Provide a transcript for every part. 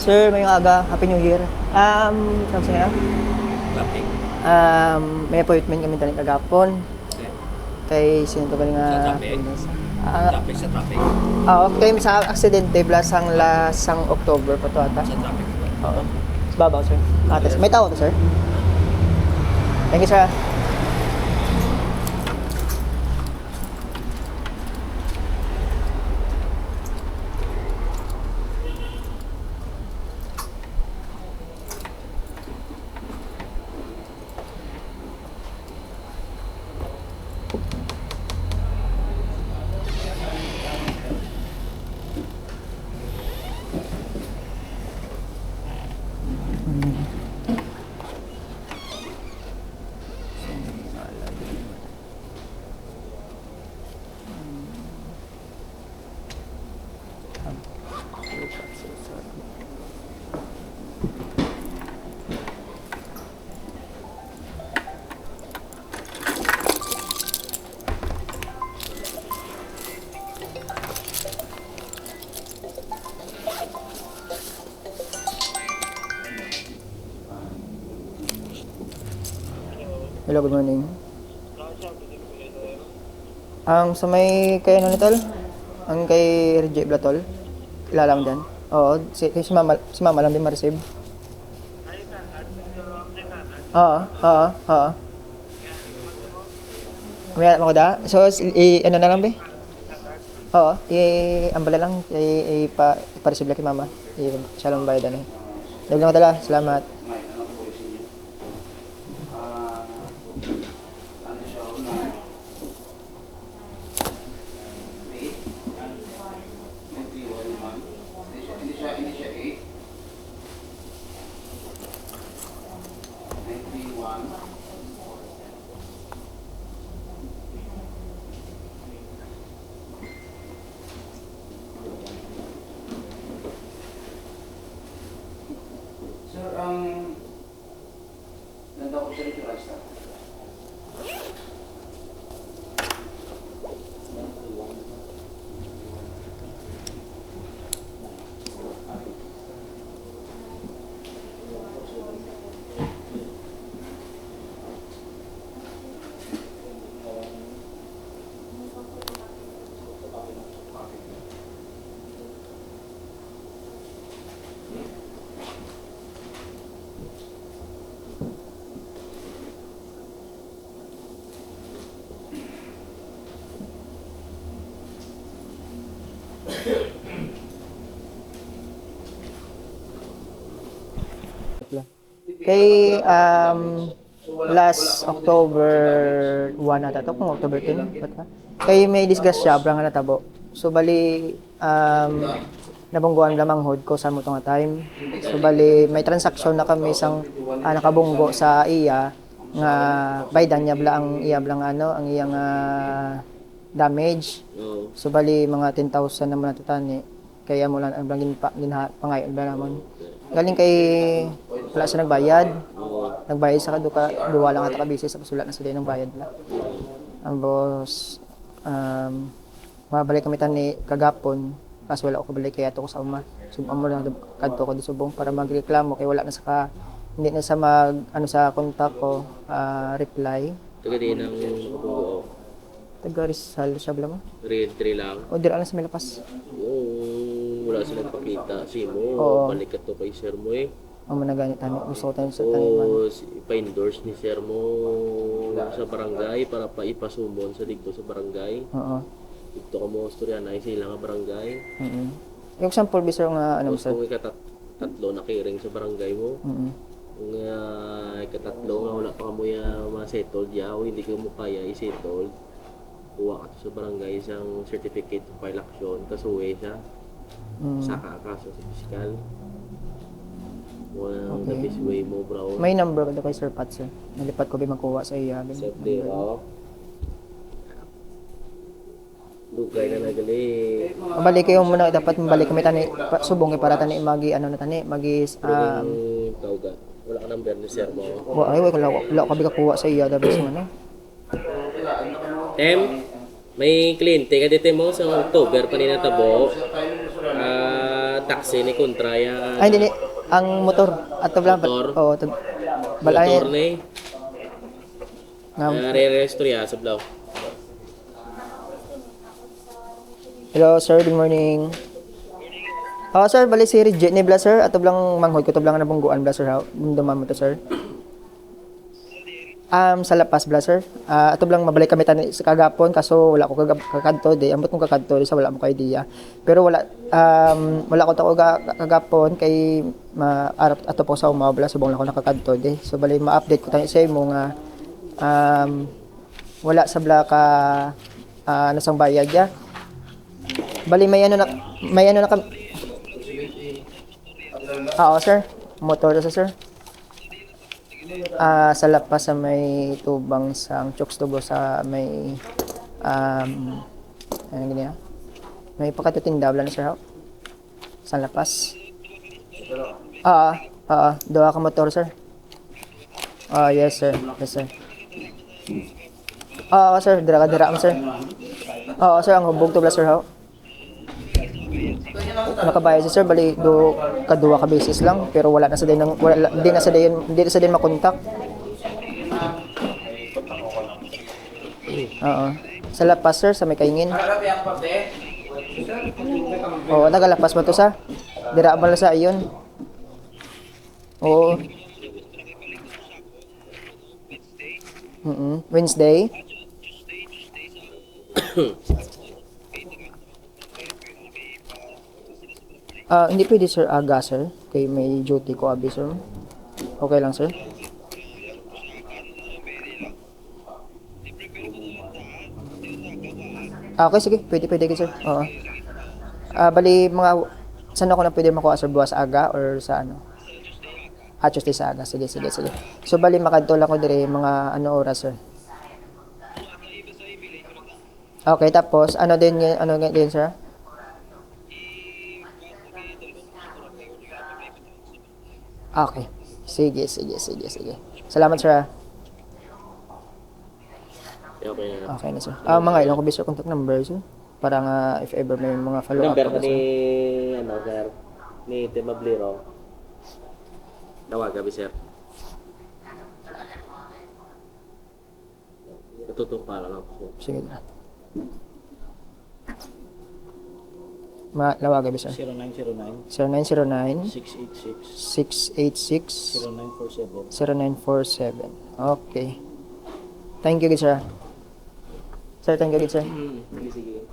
Sir, ngayong aga, Happy New Year. Sabi sa'yo, Traffic. may appointment kami tayo kagapon. Kay sino to galing Sa nga? traffic. Ah, Traffic sa traffic. okay, sa aksidente, blasang lasang October pa to ata. Sa traffic. Oo. Sa babaw, sir. Ates. May tao to, sir? Thank you, sir. Hello, good morning. Sa may kay ano nitol? Ang kay RJ Blatol? Kilala mo dyan? Oo, si Mama lang din ma-receive. Oo. May alam ko da? So, ano na lang ba? Oo, ambala lang, ipa-receive lang kay Mama. Siya lang bayad ano. Dahil lang dala, salamat. Sir, nanda ko siya rin yung rasta. Kay last October 1 ata to, kung October 10, ba't ba? Kay may disgrasya, brang nga natabo. So bali, nabungguan lamang hod ko sa mo nga time. So bali, may transaksyon na kami isang nakabunggo sa iya nga baydan niya bla ang iya blang ano, ang iyang damage. So bali, mga 10,000 naman natatani. Kaya mo lang ang blang pangayon ba naman. Galing kay wala siya nagbayad. Nagbayad sa kaduka, duwa lang ata kabisi sa pasulat na sila ng bayad na. Ang boss, mabalik kami tani kagapon, kaso wala ako kabalik kaya to ko sa uma. Subong mo lang kadto ko di subong para magreklamo kay wala na sa hindi na sa sa kontak ko reply. Taga din ang buo. Taga Rizal siya bala mo. Re-entry lang. O dira lang sa Milapas. Yung wala silang pakita. Si mo, Oo. balik ka to kay sir mo eh. Ang managanit tani, gusto ko tayo sa taniman. O ipa-endorse ni sir mo sa barangay para paipasumon sa dito sa barangay. Oo. Dito ka mo istorya na sila nga barangay. Yung example bisor nga ano Tapos sir. kung ikatatlo na kiring sa barangay mo, kung ikatatlo nga wala pa mo ma-settled o hindi ko mo kaya i-settled, kuha ka to sa barangay isang certificate of file action, kasuwi siya, saka kaso sa piskal. Walang the best way mo, bro. May number ko kay Sir Pat sir. Nalipat ko ba makuha sa iya. Siyempre, dugay na nagali. Mabalik kayo muna, dapat mabalik kami tani, subong kay para tani magi ano na tani, magi Kauga. Wala ka number ni sir mo. ay wala ka kuha sa iya dapat sa ano. May kliyente ka dito mo sa October pa ni natabo. taxi ni kontra ya. Ay, hindi. Ang motor. Ato lang. Motor? Oo. Balay. Motor ni. Ngam. Re-register ya sa blaw. Hello, sir. Good morning. Sir, bali si Reject ni Bla, sir. Ato lang manghod ko to lang na bungguan, Bla, sir. Dumam mo to, sir. Sa lapas, Bla, sir. Ato lang mabalik kami sa kagapon, kaso wala ko kakadto, di. Ambot kong kakadto, di sa wala mo ka idea. Pero wala ko to kagapon, kay maarap ato po sa umaw, Bla, subong lang ko nakakadto, di. So, bali ma-update ko tayo sa imo nga, wala sa Bla ka, nasang bayad, ya. Bali, may ano na kami. Oo, sir. Motor sa sir. Sa lapas sa may tubang sang Chokes Tubo sa may ano ganyan? May pakatutindaw lang sir. Sa lapas. Duha ka motor sir. Yes sir. Yes sir. Sir, dira mo sir. Sir, ang hubog to bla sir. Nakabayad si sir, bali kadua ka basis lang, pero wala na sa din hindi na sa din makontak. Sa lapas sir, sa may kaingin. Nagalapas mo to sa? Dira ba sa iyon? Oo. Wednesday. Hindi pwede sir aga sir, kay may duty ko abi sir. Okay lang sir. Okay sige, pwede sir. Oo. Bali mga saan ako na pwede makuha sir, buwas aga or sa ano? Tuesday sa aga. Sige. So bali makadto lang ko dire mga ano oras sir. Okay, tapos ano din sir? Okay. Sige. Salamat, sir. Okay na. Okay na, sir. Mga ilang ko ba, sir, contact number, sir? Para nga, if ever may mga follow-up Number pa, ni, sir. sir, ni Timablero. Nawag kami, sir. Natutok pa lang ako. Sige na. Lawagan ba, sir? 0909 0909 686 686 0947. 0947. Okay. Thank you, good, sir. Sir, thank you, good, sir. Sige.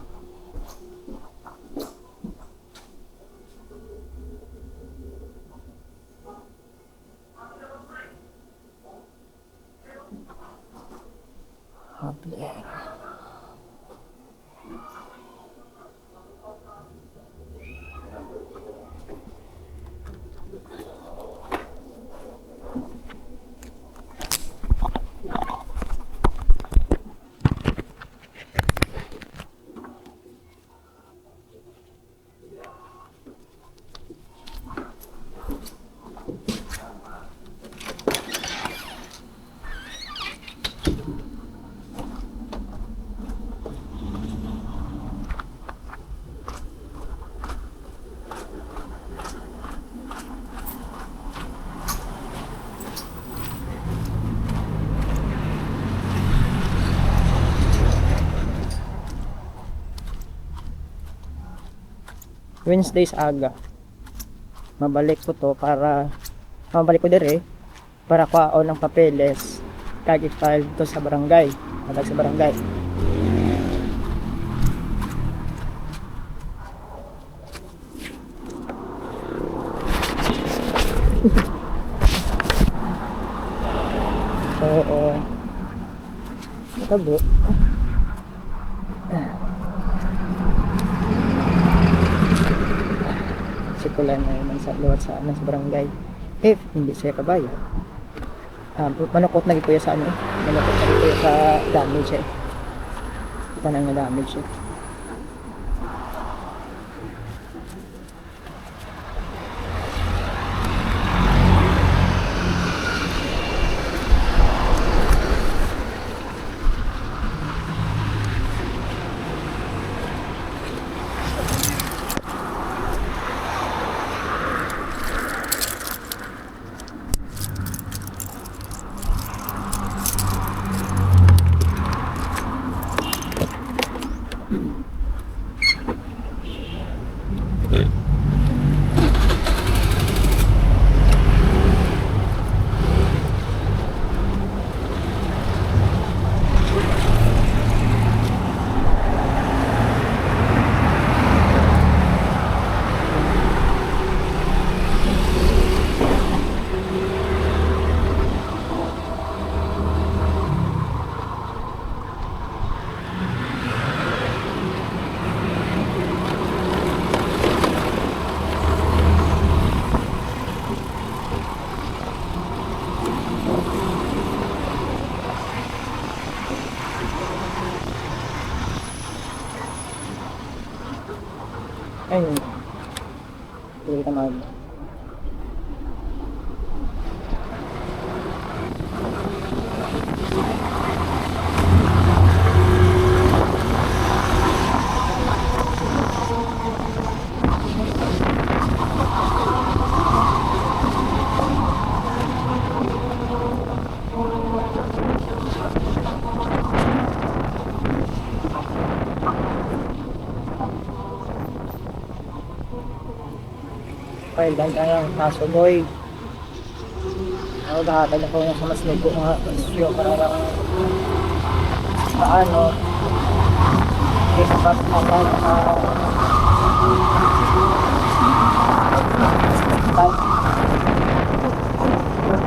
Wednesdays aga. Mabalik ko dire para kuhaon ng papeles kag i-file to sa barangay. Sa barangay. Oo. Tabo. Sikulan na naman sa luwat sa barangay. Hindi siya kabayad. Manukot na gipuya sa manukot na gipuya sa damage eh. Tanang na damage eh. Ayun. Hindi kita mag... File lang tayo ng kaso, boy. Ako gahatag ako ng sa mas ligo mga isyo para lang paano hindi sa kapatid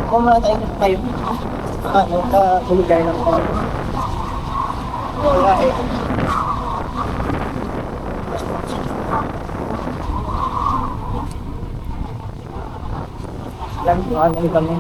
kung mga tayo kayo ano ka hulugan ng kayo wala eh lang ano kami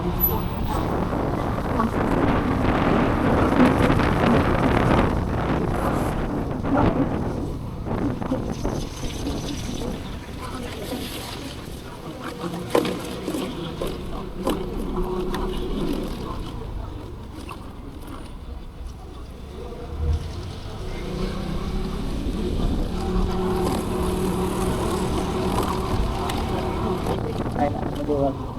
ay nabuhat.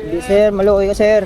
Hindi sir, maluoy ka sir.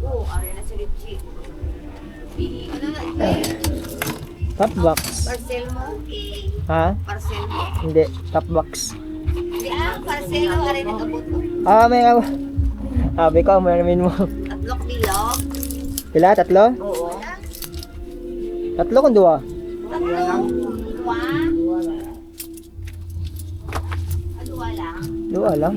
Oo, ari na si Richie. Ano na, Top box. parcel mo? Ha? Parcel mo? Hindi, top box. Hindi parcel mo, ari na kabot mo. May sabi ko, mayamin mo. Tatlok bilog? Pila? Tatlo? Oo. Tatlo kung dua. Tatlo? Dua? Dua lang? Dua lang.